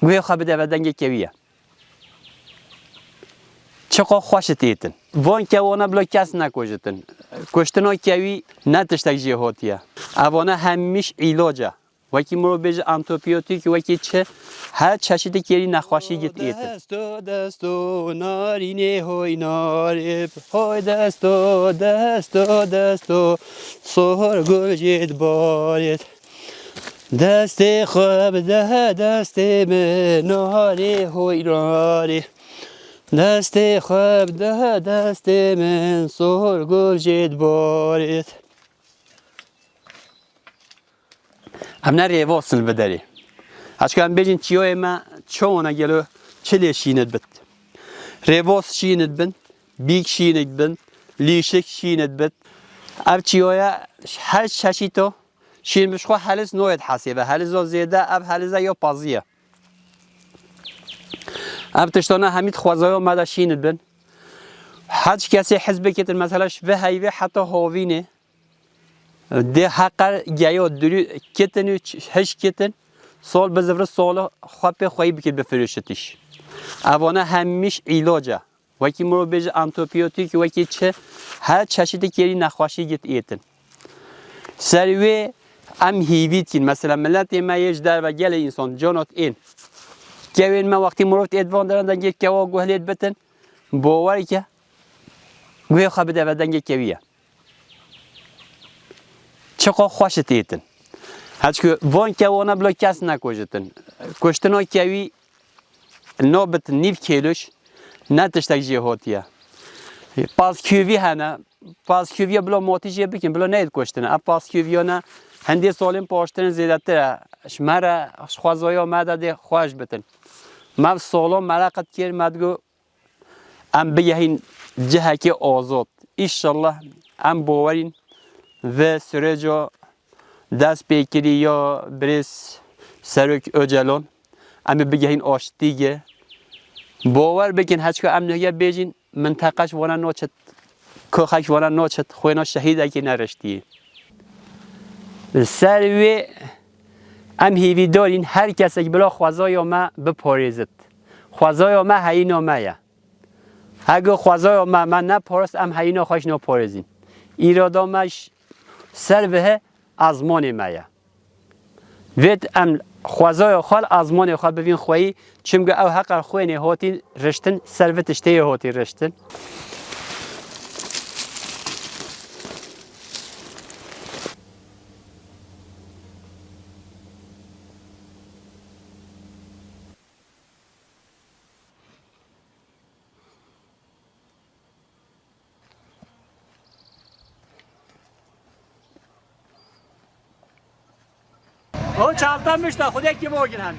گوی خواب دودنگ کیویه چقدر خوشت ایتن وان که وانا بلا کس نکوشتن کشتنا کیوی نتشتک جهاتیه اوانه همیش علاجه وکی مرو بیج آنتیبیوتیک وکی چه هر چشیدی کیری نخواشی گیت ایتن دستو نارینه های ناریب های دستو سهر گل جید بارید دست خواب دست من ناری های ناری دست خواب دست من سهر گل جید بارید ام نری واصل بداری اشکان بیشین چیای ما چونه گلو چلی شیند بد رواس شیند بند بیگ شیند بند لیشک شیند بد اب چیایا هر چشی تو شین بشخو حلز نوید حسیبه حلز زیاده اب حلزه یا پازیه اب تشتانه همید خوازای اومده شیند بند هیچ کسی حزب کتن مثلا شبه هیوه حتی هاوینه ده حقر گیا دری کتن و هش کتن سال بزرگ سال خواب خواهی بکید بفروشتیش. اوانه همیش علاجه. وکی مرو بیج آنتیبیوتیک وکی چه هر چشیدی کیری نخواشی گیت ایتن. سریع ام هیوید کن مثلا ملت ما یج در و گل انسان جانات این. کیوین ما وقتی مروت ادوان دارن دنگ کوا گوهلیت بتن باوری که گوی خواب دودنگ کیویه. چقدر خوشت ایتن. هرچی وان که وانا بلا کس نکوشتن کشتنا کیوی نابت نیف کیلوش نتشتک جهاتیه پاس کیوی هنه پاس کیوی بلا ماتیجی بکن بلا نید کشتن اب پاس کیوی نه هندی سالم پاشتن زیاده تره شماره خوازایا مدده خواهش بتن ما سالم مرقت کر مدگو ام بگهین جهه که آزاد ایشالله ام باورین و سرجا دست پیکری یا بریس سرک اجلان اما بگهین آشتیگه باور بکن هچ که امنیه بیجین منطقهش وانا ناچت کوخش وانا ناچت خوینا شهید اکی نرشتیه سروی ام هیوی دارین هر کسی که بلا خوازای ما بپاریزد خوازای ما هینا مایه اگه خوازای ما من نپارست ام هینا خوش نپاریزین ایرادامش سروه آزمان مایه وید ام خوازای خال آزمان خال ببین خویی چون که او حق خوینه هاتی رشتن سروتشته هاتی رشتن او چالتان میشته خود یکی بگیرن